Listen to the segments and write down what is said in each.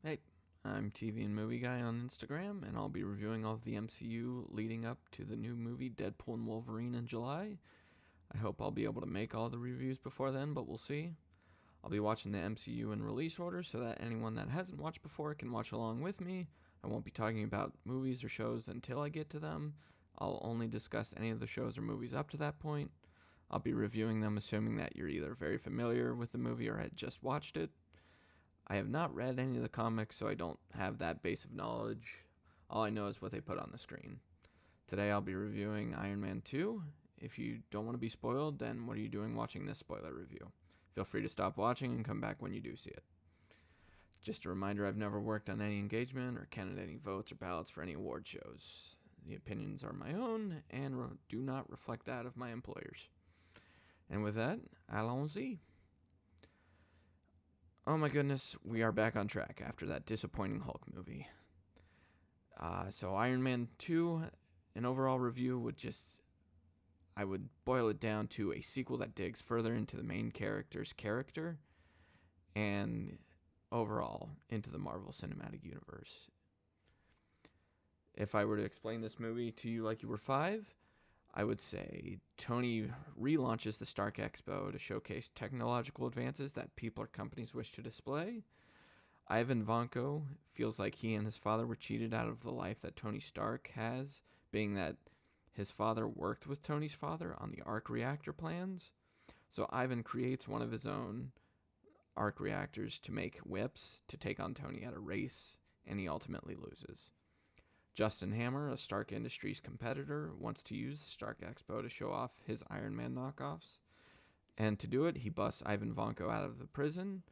Hey, I'm TV and Movie Guy on Instagram, and I'll be reviewing all of the MCU leading up to the new movie Deadpool and Wolverine in July. I hope I'll be able to make all the reviews before then, but we'll see. I'll be watching the MCU in release order so that anyone that hasn't watched before can watch along with me. I won't be talking about movies or shows until I get to them. I'll only discuss any of the shows or movies up to that point. I'll be reviewing them assuming that you're either very familiar with the movie or had just watched it. I have not read any of the comics, so I don't have that base of knowledge. All I know is what they put on the screen. Today I'll be reviewing Iron Man 2. If you don't want to be spoiled, then what are you doing watching this spoiler review? Feel free to stop watching and come back when you do see it. Just a reminder, I've never worked on any engagement or counted any votes or ballots for any award shows. The opinions are my own and do not reflect that of my employers. And with that, allons-y. Oh my goodness, we are back on track after that disappointing Hulk movie. So Iron Man 2, an overall review I would boil it down to a sequel that digs further into the main character's character and overall into the Marvel Cinematic Universe. If I were to explain this movie to you like you were 5, I would say Tony relaunches the Stark Expo to showcase technological advances that people or companies wish to display. Ivan Vanko feels like he and his father were cheated out of the life that Tony Stark has, being that his father worked with Tony's father on the arc reactor plans. So Ivan creates one of his own arc reactors to make whips to take on Tony at a race, and he ultimately loses. Justin Hammer, a Stark Industries competitor, wants to use the Stark Expo to show off his Iron Man knockoffs. And to do it, he busts Ivan Vanko out of the prison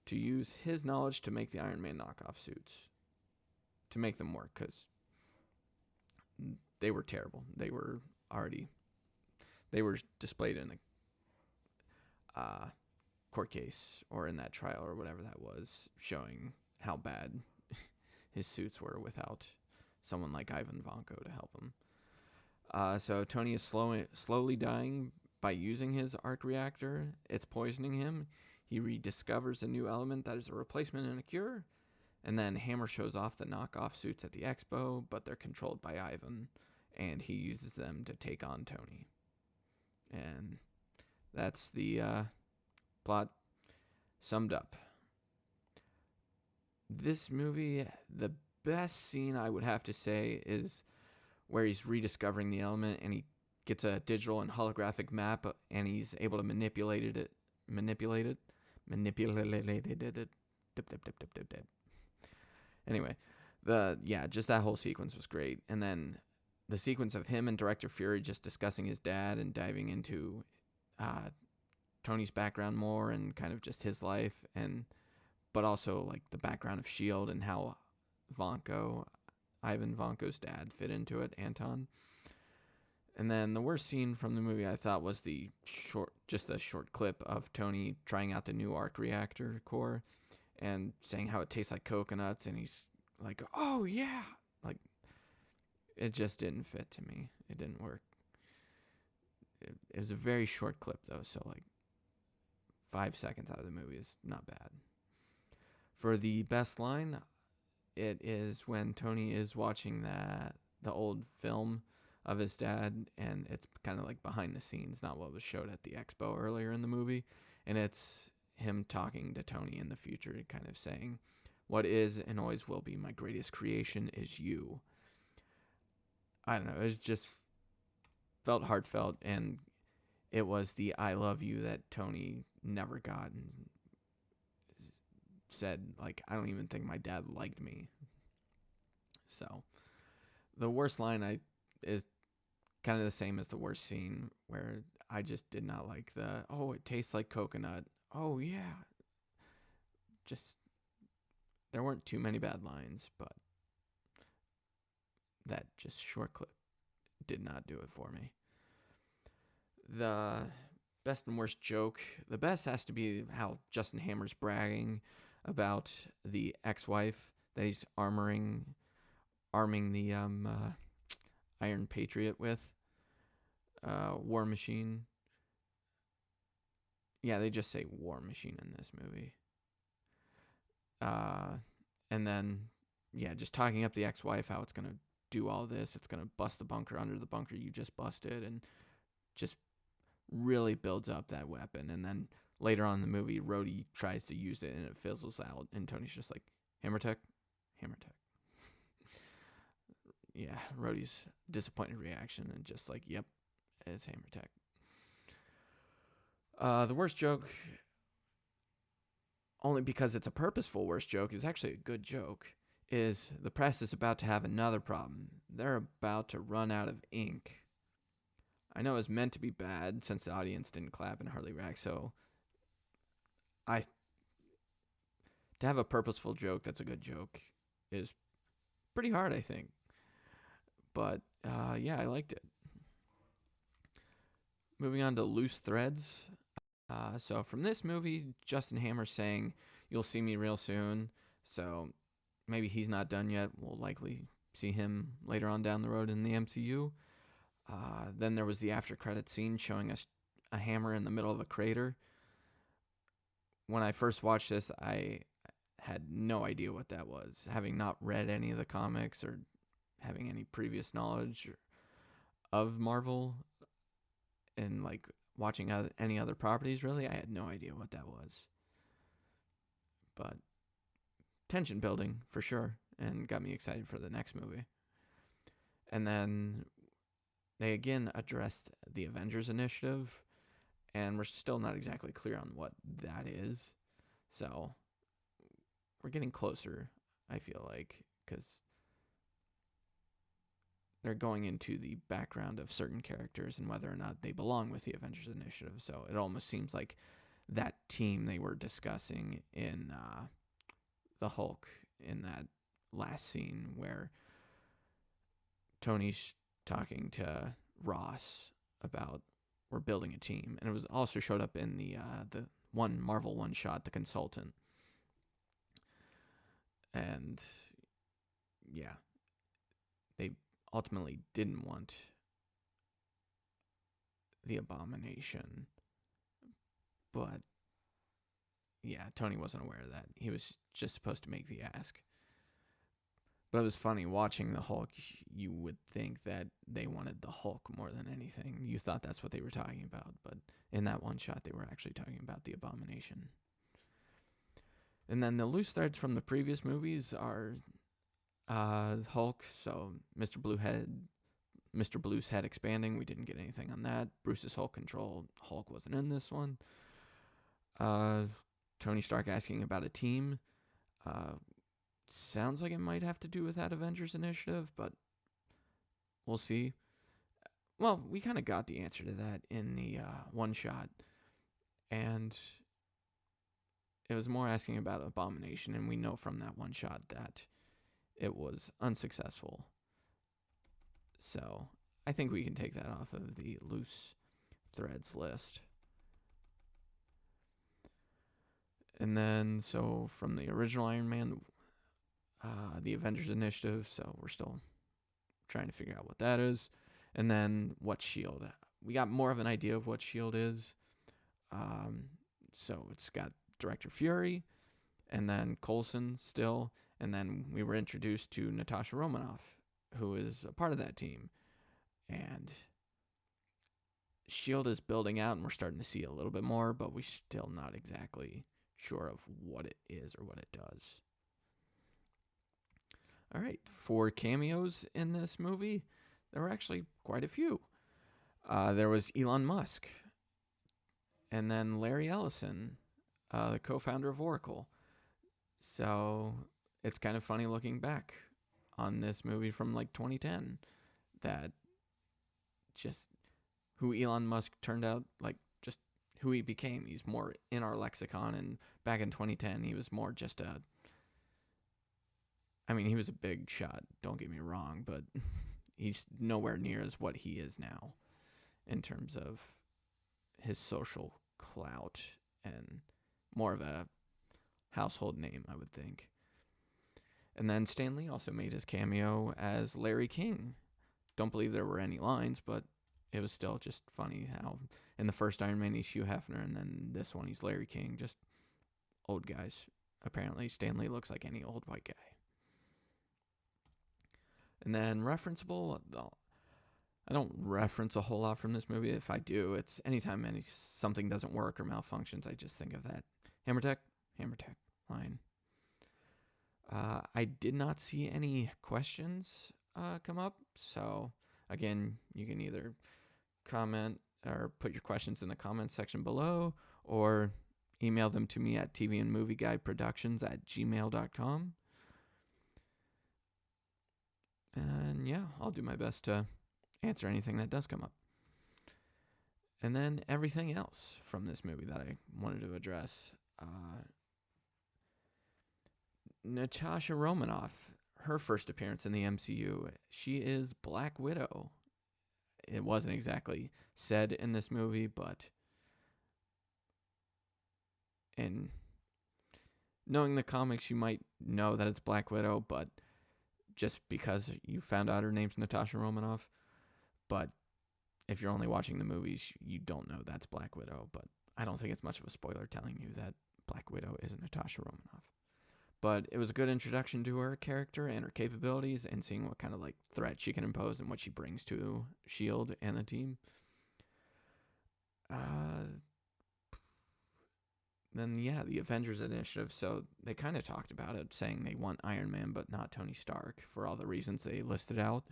to use his knowledge to make the Iron Man knockoff suits. To make them work, because they were terrible. They were displayed in a court case or in that trial or whatever that was, showing how bad his suits were without someone like Ivan Vanko to help him. So Tony is slowly dying by using his arc reactor. It's poisoning him. He rediscovers a new element that is a replacement and a cure. And then Hammer shows off the knockoff suits at the expo, but they're controlled by Ivan, and he uses them to take on Tony. And that's the plot summed up. This movie, the best scene I would have to say is where he's rediscovering the element and he gets a digital and holographic map and he's able to manipulate it. Anyway, just that whole sequence was great. And then the sequence of him and Director Fury just discussing his dad and diving into Tony's background more and kind of just his life, but also like the background of S.H.I.E.L.D. and how Ivan Vanko's dad fit into it, Anton. And then the worst scene from the movie I thought was the short clip of Tony trying out the new arc reactor core and saying how it tastes like coconuts, and he's like, "Oh yeah," like it just didn't fit to me. It didn't work. It was a very short clip though, so like 5 seconds out of the movie is not bad. For the best line, it is when Tony is watching the old film of his dad, and it's kind of like behind the scenes, not what was showed at the expo earlier in the movie, and it's him talking to Tony in the future, kind of saying, "What is and always will be my greatest creation is you." I don't know, it just felt heartfelt, and it was the "I love you" that Tony never got, and said, like, "I don't even think my dad liked me." So the worst line is kind of the same as the worst scene, where I just did not like the, "Oh, it tastes like coconut. Oh yeah." Just, there weren't too many bad lines, but that just short clip did not do it for me. The best and worst joke, the best has to be how Justin Hammer's bragging about the ex-wife that he's arming the Iron Patriot with, War Machine. Yeah, they just say War Machine in this movie. And then, yeah, just talking up the ex-wife, how it's going to do all this. It's going to bust the bunker under the bunker you just busted, and just really builds up that weapon. And then later on in the movie, Rhodey tries to use it and it fizzles out, and Tony's just like, hammer tech, hammer tech. Yeah, Rhodey's disappointed reaction and just like, yep, it's hammer tech. The worst joke, only because it's a purposeful worst joke, is actually a good joke, is the press is about to have another problem. They're about to run out of ink. I know it was meant to be bad since the audience didn't clap and hardly react, so to have a purposeful joke that's a good joke is pretty hard, I think. But yeah, I liked it. Moving on to loose threads. So from this movie, Justin Hammer saying, "You'll see me real soon." So maybe he's not done yet. We'll likely see him later on down the road in the MCU. Then there was the after credit scene showing us a hammer in the middle of a crater. When I first watched this, I had no idea what that was, having not read any of the comics or having any previous knowledge of Marvel and like watching any other properties. Really, I had no idea what that was. But tension building for sure, and got me excited for the next movie. And then they again addressed the Avengers Initiative, and we're still not exactly clear on what that is. So we're getting closer, I feel like, because they're going into the background of certain characters and whether or not they belong with the Avengers Initiative. So it almost seems like that team they were discussing in the Hulk in that last scene where Tony's talking to Ross about we're building a team, and it was also showed up in the one Marvel one shot, The Consultant, and yeah, they ultimately didn't want the Abomination, but yeah, Tony wasn't aware of that. He was just supposed to make the ask. But it was funny watching the Hulk. You would think that they wanted the Hulk more than anything. You thought that's what they were talking about, but in that one shot, they were actually talking about the Abomination. And then the loose threads from the previous movies are Hulk, so Mr. Blue's head expanding. We didn't get anything on that. Bruce's Hulk control. Hulk wasn't in this one. Tony Stark asking about a team. Sounds like it might have to do with that Avengers Initiative, but we'll see. Well, we kind of got the answer to that in the one shot, and it was more asking about Abomination, and we know from that one shot that it was unsuccessful. So I think we can take that off of the loose threads list. And then, so from the original Iron Man, the Avengers Initiative, so we're still trying to figure out what that is. And then what S.H.I.E.L.D. We got more of an idea of what S.H.I.E.L.D. is. So it's got Director Fury, and then Coulson still, and then we were introduced to Natasha Romanoff, who is a part of that team. And S.H.I.E.L.D. is building out, and we're starting to see a little bit more, but we're still not exactly sure of what it is or what it does. All right, for cameos in this movie, there were actually quite a few. There was Elon Musk, and then Larry Ellison, the co-founder of Oracle. So it's kind of funny looking back on this movie from like 2010, that just who Elon Musk turned out, like just who he became. He's more in our lexicon, and back in 2010, he was more just he was a big shot, don't get me wrong, but he's nowhere near as what he is now in terms of his social clout and more of a household name, I would think. And then Stan Lee also made his cameo as Larry King. Don't believe there were any lines, but it was still just funny how in the first Iron Man he's Hugh Hefner, and then this one he's Larry King, just old guys apparently Stan Lee looks like any old white guy. And then referenceable, I don't reference a whole lot from this movie. If I do, it's anytime something doesn't work or malfunctions, I just think of that hammer tech line. I did not see any questions come up, so again, you can either comment or put your questions in the comments section below, or email them to me at tvandmovieguyproductions@gmail.com. And yeah, I'll do my best to answer anything that does come up. And then everything else from this movie that I wanted to address. Natasha Romanoff, her first appearance in the MCU, she is Black Widow. It wasn't exactly said in this movie, but in knowing the comics, you might know that it's Black Widow, but just because you found out her name's Natasha Romanoff. But if you're only watching the movies, you don't know that's Black Widow. But I don't think it's much of a spoiler telling you that Black Widow is Natasha Romanoff. But it was a good introduction to her character and her capabilities, and seeing what kind of like threat she can impose and what she brings to S.H.I.E.L.D. and the team. Then yeah, the Avengers Initiative. So they kind of talked about it, saying they want Iron Man but not Tony Stark for all the reasons they listed out.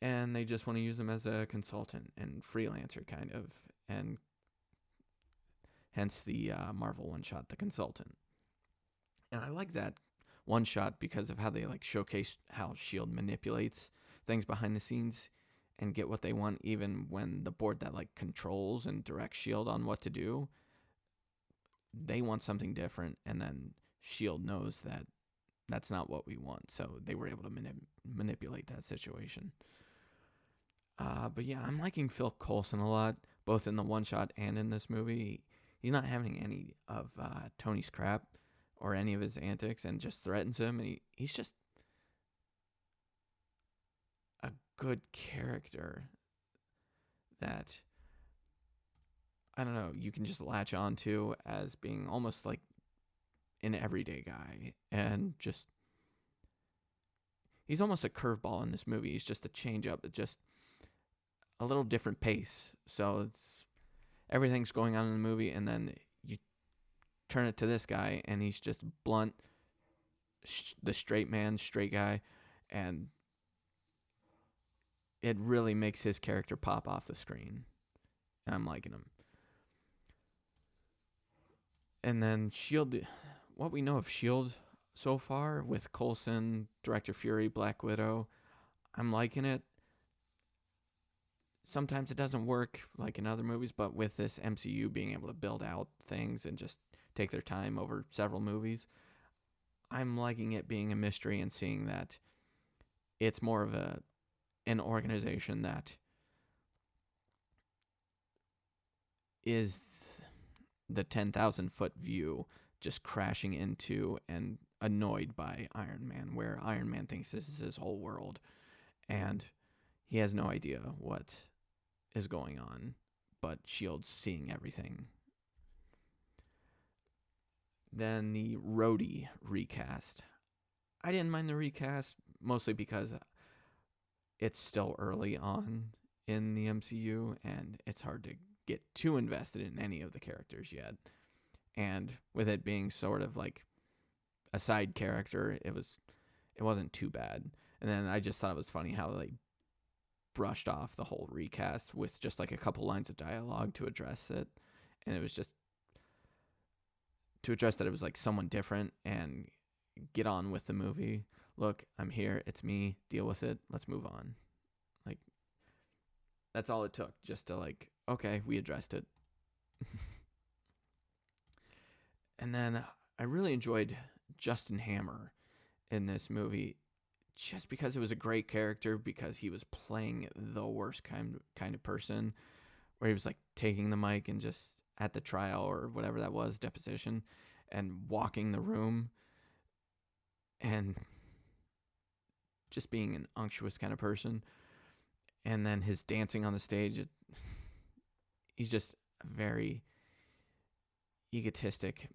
And they just want to use him as a consultant and freelancer kind of, and hence the Marvel one-shot, The Consultant. And I like that one-shot because of how they like showcase how S.H.I.E.L.D. manipulates things behind the scenes and get what they want, even when the board that like controls and directs S.H.I.E.L.D. on what to do, they want something different, and then S.H.I.E.L.D. knows that that's not what we want, so they were able to manipulate that situation. But yeah, I'm liking Phil Coulson a lot, both in the one-shot and in this movie. He's not having any of Tony's crap or any of his antics, and just threatens him, and he's just a good character that, I don't know, you can just latch on to as being almost like an everyday guy, and just he's almost a curveball in this movie. He's just a change up, just a little different pace. So it's everything's going on in the movie, and then you turn it to this guy, and he's just blunt, the straight guy, and it really makes his character pop off the screen, and I'm liking him. And then S.H.I.E.L.D., what we know of S.H.I.E.L.D. so far with Coulson, Director Fury, Black Widow, I'm liking it. Sometimes it doesn't work like in other movies, but with this MCU being able to build out things and just take their time over several movies, I'm liking it being a mystery and seeing that it's more of an organization that is the 10,000 foot view, just crashing into and annoyed by Iron Man, where Iron Man thinks this is his whole world, and he has no idea what is going on, but S.H.I.E.L.D's seeing everything. Then the Rhodey recast. I didn't mind the recast, mostly because it's still early on in the MCU, and it's hard to get too invested in any of the characters yet. And with it being sort of like a side character, it wasn't too bad. And then I just thought it was funny how they brushed off the whole recast with just like a couple lines of dialogue to address it. And it was just to address that it was like someone different and get on with the movie. Look, I'm here. It's me. Deal with it. Let's move on. Like, that's all it took, just to like, okay, we addressed it. And then I really enjoyed Justin Hammer in this movie, just because it was a great character, because he was playing the worst kind of person, where he was like taking the mic and just at the trial or whatever that was, deposition, and walking the room and just being an unctuous kind of person. And then his dancing on the stage, he's just a very egotistic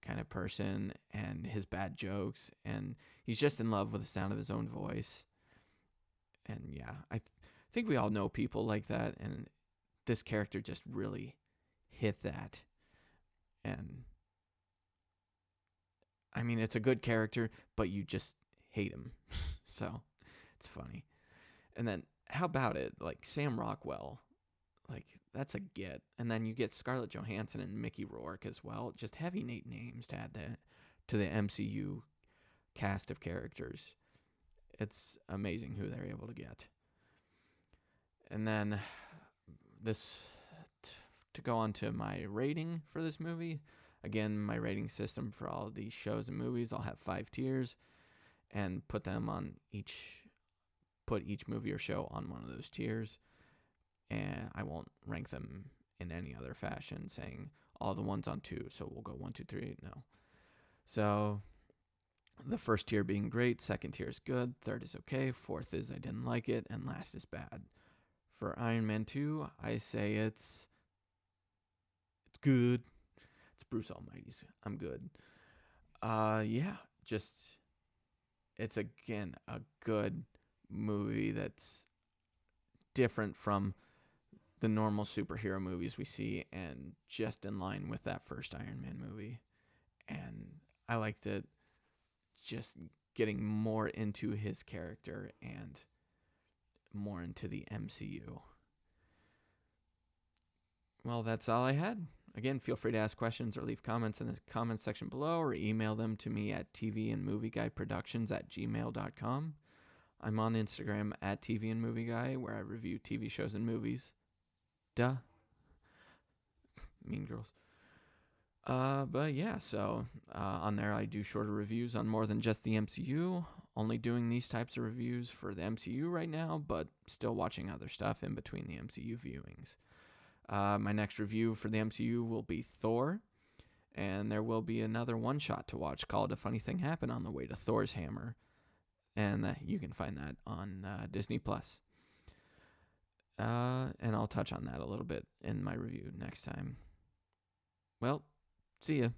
kind of person, and his bad jokes, and he's just in love with the sound of his own voice. And yeah, think we all know people like that, and this character just really hit that. And I mean, it's a good character, but you just hate him. So it's funny. And then how about it? Like Sam Rockwell, like that's a get. And then you get Scarlett Johansson and Mickey Rourke as well. Just heavy names to add to the MCU cast of characters. It's amazing who they're able to get. And then this to go on to my rating for this movie. Again, my rating system for all of these shows and movies, I'll have 5 tiers and put each movie or show on one of those tiers. And I won't rank them in any other fashion, saying all the ones on 2, so we'll go 1, 2, 3. No. So the first tier being great, second tier is good, third is okay, fourth is I didn't like it, and last is bad. For Iron Man 2, I say it's good. It's Bruce Almighty's. I'm good. Yeah, just it's again a good movie that's different from the normal superhero movies we see, and just in line with that first Iron Man movie. And I liked it, just getting more into his character and more into the MCU. Well, that's all I had. Again, feel free to ask questions or leave comments in the comments section below, or email them to me at tvandmovieguyproductions@gmail.com. I'm on Instagram at tvandmovieguy, where I review TV shows and movies. Duh. Mean Girls. But yeah, so on there I do shorter reviews on more than just the MCU. Only doing these types of reviews for the MCU right now, but still watching other stuff in between the MCU viewings. My next review for the MCU will be Thor, and there will be another one-shot to watch called A Funny Thing Happened on the Way to Thor's Hammer, and you can find that on Disney+. And I'll touch on that a little bit in my review next time. Well, see ya.